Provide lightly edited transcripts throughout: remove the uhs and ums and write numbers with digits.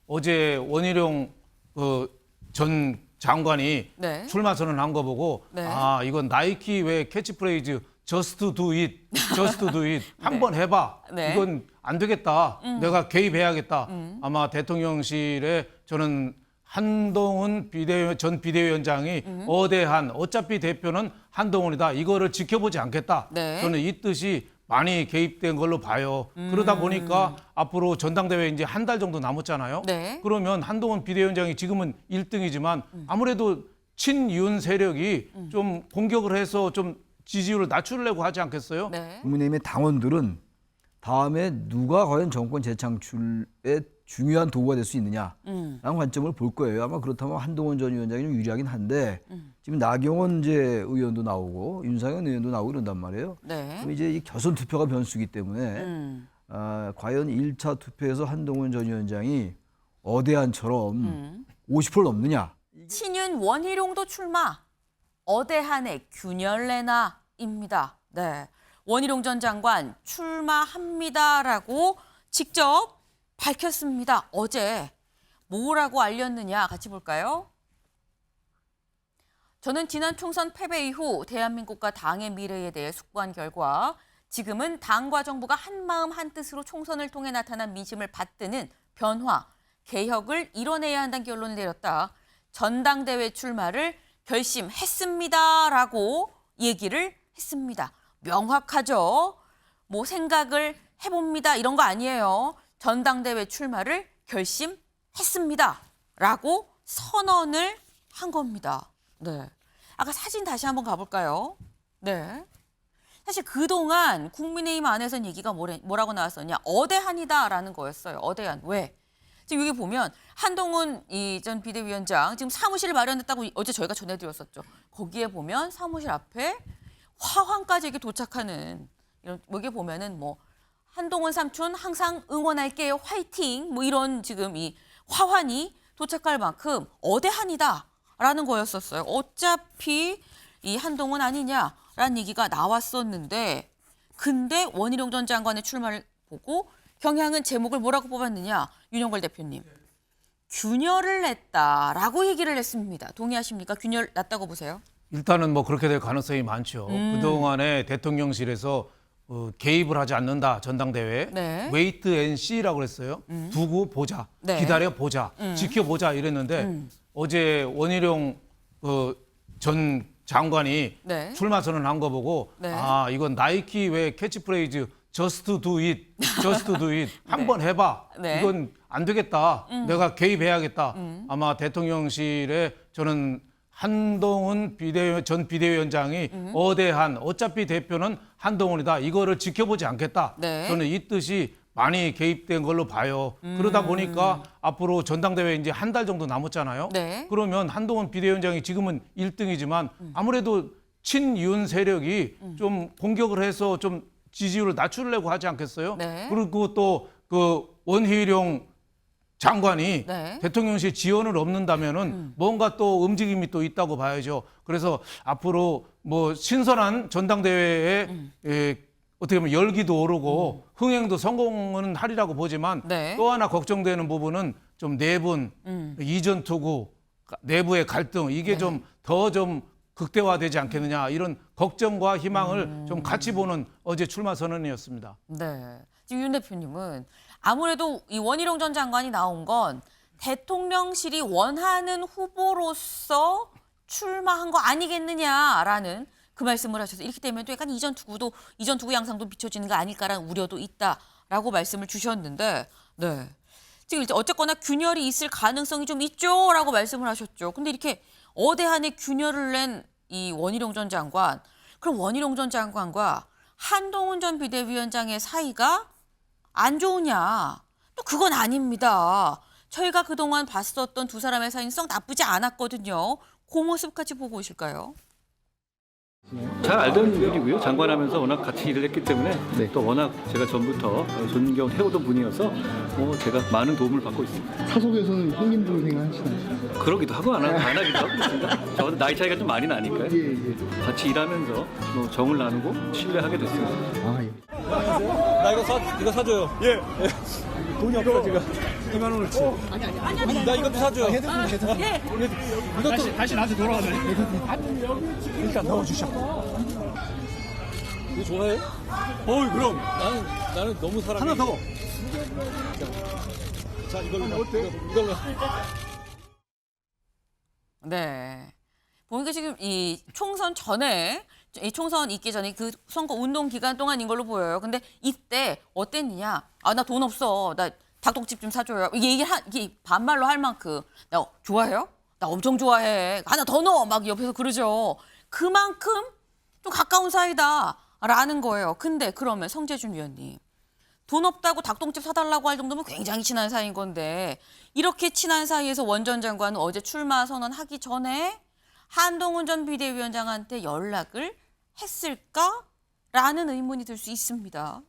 어제 원희룡 전 장관이 네. 출마 선언한 거 보고 네. 아 이건 나이키 왜 캐치프레이즈 Just do it, just do it 한번 해봐. 네. 이건 안 되겠다. 내가 개입해야겠다. 아마 대통령실에 저는 한동훈 전 비대위원장이 어대한 어차피 대표는 한동훈이다. 이거를 지켜보지 않겠다. 네. 저는 이 뜻이 많이 개입된 걸로 봐요. 그러다 보니까 앞으로 전당대회 이제 한 달 정도 남았잖아요. 네. 그러면 한동훈 비대위원장이 지금은 1등이지만 아무래도 친윤 세력이 좀 공격을 해서 좀 지지율을 낮추려고 하지 않겠어요? 네. 국민의힘의 당원들은 다음에 누가 과연 정권 재창출에 중요한 도구가 될 수 있느냐라는 관점을 볼 거예요. 아마 그렇다면 한동훈 전 위원장이 좀 유리하긴 한데 지금 나경원 의원도 나오고 윤상현 의원도 나오고 이런단 말이에요. 네. 그럼 이제 이 결선 투표가 변수이기 때문에 과연 1차 투표에서 한동훈 전 위원장이 어대한처럼 50% 넘느냐. 친윤 원희룡도 출마. 어대한의 균열내나입니다. 네. 원희룡 전 장관 출마합니다라고 직접 밝혔습니다. 어제 뭐라고 알렸느냐 같이 볼까요? 저는 지난 총선 패배 이후 대한민국과 당의 미래에 대해 숙고한 결과 지금은 당과 정부가 한마음 한뜻으로 총선을 통해 나타난 민심을 받드는 변화, 개혁을 이뤄내야 한다는 결론을 내렸다. 전당대회 출마를 결심했습니다라고 얘기를 했습니다. 명확하죠? 뭐 생각을 해봅니다 이런 거 아니에요. 전당대회 출마를 결심했습니다라고 선언을 한 겁니다. 네. 아까 사진 다시 한번 가볼까요? 네. 사실 그동안 국민의힘 안에서는 얘기가 뭐라고 나왔었냐? 어대한이다라는 거였어요. 어대한. 왜? 지금 여기 보면 한동훈 전 비대위원장 지금 사무실을 마련했다고 어제 저희가 전해드렸었죠. 거기에 보면 사무실 앞에 화환까지 이렇게 도착하는 이런 여기 보면은 뭐 한동훈 삼촌 항상 응원할게요 화이팅 뭐 이런 지금 이 화환이 도착할 만큼 어대한이다라는 거였었어요. 어차피 이 한동훈 아니냐라는 얘기가 나왔었는데 근데 원희룡 전 장관의 출마를 보고 경향은 제목을 뭐라고 뽑았느냐 윤영걸 대표님 균열을 냈다라고 얘기를 했습니다. 동의하십니까? 균열 났다고 보세요? 일단은 뭐 그렇게 될 가능성이 많죠. 그동안에 대통령실에서 개입을 하지 않는다 전당대회에 네. 웨이트 앤 씨라고 그랬어요. 두고 보자, 네. 기다려 보자, 지켜보자 이랬는데 어제 원희룡 전 장관이 네. 출마 선언한 거 보고 네. 아 이건 나이키 왜 캐치프레이즈 Just do it, just do it 한번 해봐. 네. 이건 안 되겠다. 내가 개입해야겠다. 아마 대통령실에 저는 한동훈 전 비대위원장이 어대한 어차피 대표는 한동훈이다. 이거를 지켜보지 않겠다. 네. 저는 이 뜻이 많이 개입된 걸로 봐요. 그러다 보니까 앞으로 전당대회 이제 한 달 정도 남았잖아요. 네. 그러면 한동훈 비대위원장이 지금은 1등이지만 아무래도 친윤 세력이 좀 공격을 해서 좀 지지율을 낮추려고 하지 않겠어요? 네. 그리고 또 그 원희룡 장관이 네. 대통령실 지원을 얻는다면은 뭔가 또 움직임이 또 있다고 봐야죠. 그래서 앞으로 뭐 신선한 전당대회에 어떻게 보면 열기도 오르고 흥행도 성공은 하리라고 보지만 네. 또 하나 걱정되는 부분은 좀 내분, 이전 투구, 내부의 갈등 이게 네. 좀 더 좀 극대화되지 않겠느냐 이런 걱정과 희망을 좀 같이 보는 어제 출마 선언이었습니다. 네. 지금 윤 대표님은 아무래도 이 원희룡 전 장관이 나온 건 대통령실이 원하는 후보로서 출마한 거 아니겠느냐라는 그 말씀을 하셔서 이렇기 때문에 또 약간 이전 투구 양상도 비춰지는 거 아닐까라는 우려도 있다라고 말씀을 주셨는데 네. 지금 이제 어쨌거나 균열이 있을 가능성이 좀 있죠라고 말씀을 하셨죠. 근데 이렇게 어대한의 균열을 낸 이 원희룡 전 장관, 그럼 원희룡 전 장관과 한동훈 전 비대위원장의 사이가 안 좋으냐? 또 그건 아닙니다. 저희가 그동안 봤었던 두 사람의 사이는 썩 나쁘지 않았거든요. 그 모습 같이 보고 오실까요? 잘 알던 일이고요. 장관하면서 워낙 같이 일을 했기 때문에 또 워낙 제가 전부터 존경해오던 분이어서 제가 많은 도움을 받고 있습니다. 사석에서는 형님 동생 하시나요? 그러기도 하고 안 하기도 하고 있습니다. 저보다 나이 차이가 좀 많이 나니까요. 예. 같이 일하면서 정을 나누고 신뢰하게 됐습니다. 아, 예. 나 이거 사줘요. 예. 돈이 없어 지금. 2만 원어치. 나 이것도 사줘. 다시 나한테 돌아가네. 일단 넣어주셔. 이거 좋아해? 어이 그럼. 나는 너무 사랑해. 하나 더. 자 이걸로. 네. 보니까 지금 이 총선 전에 이 총선 있기 전에 그 선거 운동 기간 동안인 걸로 보여요. 근데 이때 어땠느냐? 아, 나 돈 없어. 나 닭똥집 좀 사줘요. 이게 반말로 할 만큼 나 좋아해요? 나 엄청 좋아해. 하나 더 넣어. 막 옆에서 그러죠. 그만큼 좀 가까운 사이다라는 거예요. 근데 그러면 성재준 위원님. 돈 없다고 닭똥집 사달라고 할 정도면 굉장히 친한 사이인 건데 이렇게 친한 사이에서 원 전 장관은 어제 출마 선언하기 전에 한동훈 전 비대위원장한테 연락을 했을까라는 의문이 들 수 있습니다.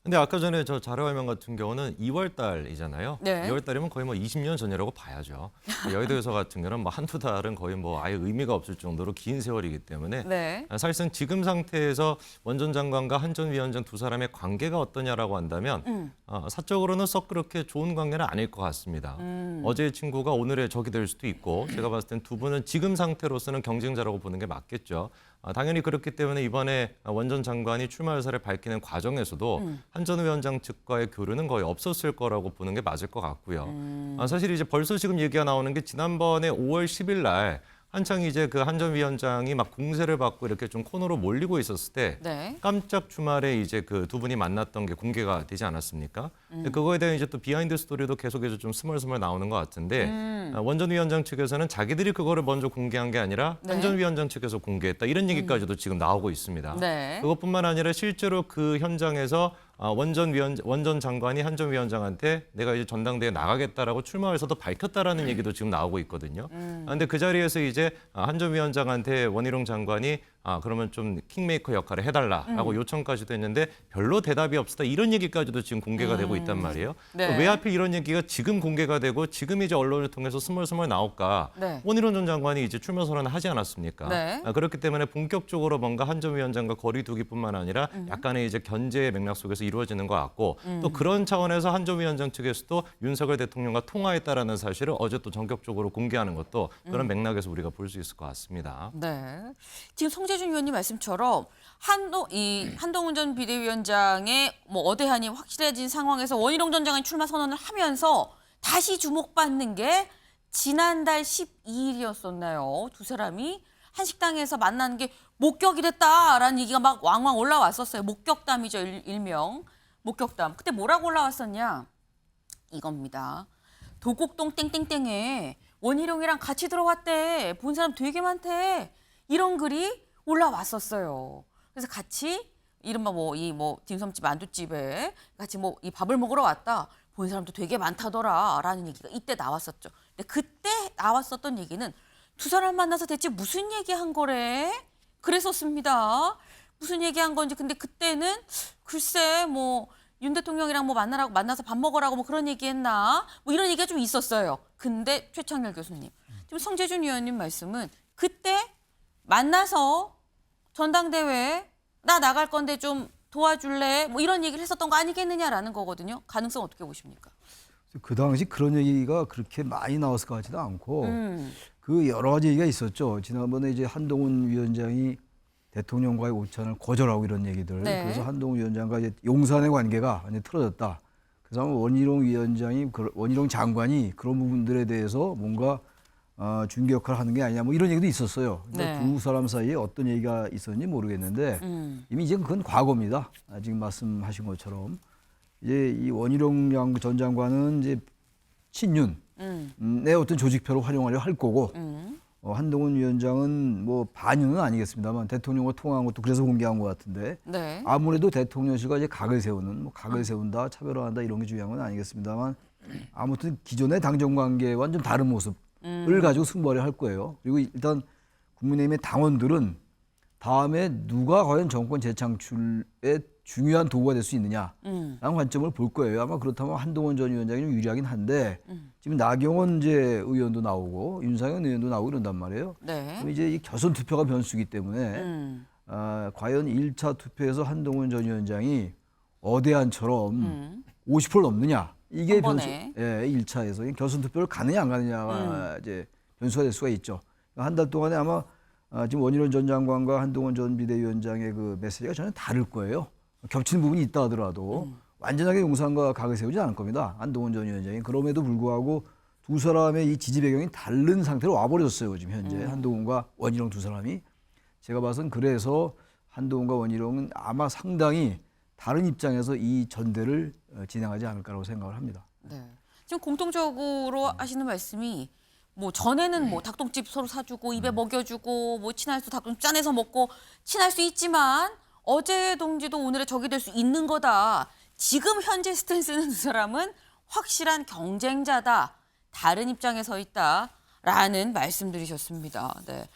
근데 아까 전에 저 자료화면 같은 경우는 2월 달이잖아요. 네. 2월 달이면 거의 뭐 20년 전이라고 봐야죠. 여의도에서 같은 경우는 뭐 한두 달은 거의 뭐 아예 의미가 없을 정도로 긴 세월이기 때문에 네. 사실상 지금 상태에서 원 전 장관과 한 전 위원장 두 사람의 관계가 어떠냐라고 한다면 사적으로는 썩 그렇게 좋은 관계는 아닐 것 같습니다. 어제의 친구가 오늘의 적이 될 수도 있고 제가 봤을 땐 두 분은 지금 상태로서는 경쟁자라고 보는 게 맞겠죠. 당연히 그렇기 때문에 이번에 원 전 장관이 출마 의사를 밝히는 과정에서도 한 전 위원장 측과의 교류는 거의 없었을 거라고 보는 게 맞을 것 같고요. 사실 이제 벌써 지금 얘기가 나오는 게 지난번에 5월 10일 날 한창 이제 그 한 전 위원장이 막 공세를 받고 이렇게 좀 코너로 몰리고 있었을 때 네. 깜짝 주말에 이제 그 두 분이 만났던 게 공개가 되지 않았습니까? 근데 그거에 대한 이제 또 비하인드 스토리도 계속해서 좀 스멀스멀 나오는 것 같은데 원 전 위원장 측에서는 자기들이 그거를 먼저 공개한 게 아니라 네. 한 전 위원장 측에서 공개했다 이런 얘기까지도 지금 나오고 있습니다. 네. 그것뿐만 아니라 실제로 그 현장에서 원 전 장관이 한 전 위원장한테 내가 이제 전당대회 나가겠다라고 출마 의사도 밝혔다라는 얘기도 지금 나오고 있거든요. 그런데 그 자리에서 이제 한 전 위원장한테 원희룡 장관이 그러면 좀 킹메이커 역할을 해달라라고 요청까지도 했는데 별로 대답이 없었다 이런 얘기까지도 지금 공개가 되고 있단 말이에요. 네. 왜 하필 이런 얘기가 지금 공개가 되고 지금 이제 언론을 통해서 스멀스멀 나올까? 네. 원희룡 전 장관이 이제 출마 선언을 하지 않았습니까? 네. 그렇기 때문에 본격적으로 뭔가 한 전 위원장과 거리두기뿐만 아니라 약간의 이제 견제의 맥락 속에서 이루어지는 것 같고 또 그런 차원에서 한 전 위원장 측에서도 윤석열 대통령과 통화했다라는 사실을 어제 또 전격적으로 공개하는 것도 그런 맥락에서 우리가 볼 수 있을 것 같습니다. 네. 지금 성재준 위원님 말씀처럼 한동훈 전 비대위원장의 뭐 어대한이 확실해진 상황에서 원희룡 전 장관이 출마 선언을 하면서 다시 주목받는 게 지난달 12일이었었나요? 두 사람이 한 식당에서 만나는 게 목격이 됐다라는 얘기가 막 왕왕 올라왔었어요. 목격담이죠, 일명. 목격담. 그때 뭐라고 올라왔었냐? 이겁니다. 도곡동 땡땡땡에 원희룡이랑 같이 들어왔대. 본 사람 되게 많대. 이런 글이 올라왔었어요. 그래서 같이 이른바 딤섬집 만두집에 같이 이 밥을 먹으러 왔다. 본 사람도 되게 많다더라라는 얘기가 이때 나왔었죠. 근데 그때 나왔었던 얘기는 두 사람 만나서 대체 무슨 얘기한 거래? 그랬었습니다. 무슨 얘기한 건지. 근데 그때는 글쎄 윤 대통령이랑 만나서 밥 먹으라고 그런 얘기했나? 이런 얘기가 좀 있었어요. 근데 최창렬 교수님, 지금 성재준 위원님 말씀은 그때 만나서 전당대회 나 나갈 건데 좀 도와줄래? 이런 얘기를 했었던 거 아니겠느냐라는 거거든요. 가능성 어떻게 보십니까? 그 당시 그런 얘기가 그렇게 많이 나왔을 것 같지도 않고 그 여러 가지 얘기가 있었죠. 지난번에 이제 한동훈 위원장이 대통령과의 오찬을 거절하고 이런 얘기들. 네. 그래서 한동훈 위원장과 이제 용산의 관계가 완전히 틀어졌다. 그래서 원희룡 장관이 그런 부분들에 대해서 뭔가 중개 역할을 하는 게 아니냐 이런 얘기도 있었어요. 그러니까 네. 두 사람 사이에 어떤 얘기가 있었는지 모르겠는데 이미 이제 그건 과거입니다. 지금 말씀하신 것처럼 이제 이 원희룡 전 장관은 이제 친윤 내 어떤 조직표로 활용하려 할 거고 한동훈 위원장은 반윤은 아니겠습니다만 대통령과 통화한 것도 그래서 공개한 것 같은데 네. 아무래도 대통령실과 이제 각을 세우는 각을 세운다 차별화한다 이런 게 중요한 건 아니겠습니다만 아무튼 기존의 당정 관계와는 좀 다른 모습을 가지고 승부를 할 거예요. 그리고 일단 국민의힘의 당원들은 다음에 누가 과연 정권 재창출에 중요한 도구가 될 수 있느냐라는 관점을 볼 거예요. 아마 그렇다면 한동훈 전 위원장이 좀 유리하긴 한데 지금 나경원 의원도 나오고 윤상현 의원도 나오고 이런단 말이에요. 네. 그럼 이제 이 결선 투표가 변수기 때문에 과연 1차 투표에서 한동훈 전 위원장이 어대한처럼 50%를 넘느냐 이게 한 변수, 번에. 예, 1차에서 결선 투표를 가느냐 안 가느냐가 이제 변수가 될 수가 있죠. 한 달 동안에 아마 지금 원희룡 전 장관과 한동훈 전 비대위원장의 그 메시지가 전혀 다를 거예요. 겹치는 부분이 있다 하더라도 완전하게 용산과 각을 세우지 않을 겁니다. 한동훈 전 위원장이. 그럼에도 불구하고 두 사람의 이 지지 배경이 다른 상태로 와버렸어요. 지금 현재 한동훈과 원희룡 두 사람이. 제가 봐선 그래서 한동훈과 원희룡은 아마 상당히 다른 입장에서 이 전대를 진행하지 않을까라고 생각을 합니다. 네. 지금 공통적으로 하시는 말씀이 뭐 전에는 뭐 닭똥집 서로 사주고 입에 먹여주고 뭐 친할 수 닭똥집 짜내서 먹고 친할 수 있지만 어제의 동지도 오늘의 적이 될 수 있는 거다. 지금 현재 스탠스는 두 사람은 확실한 경쟁자다. 다른 입장에 서 있다라는 말씀드리셨습니다. 네.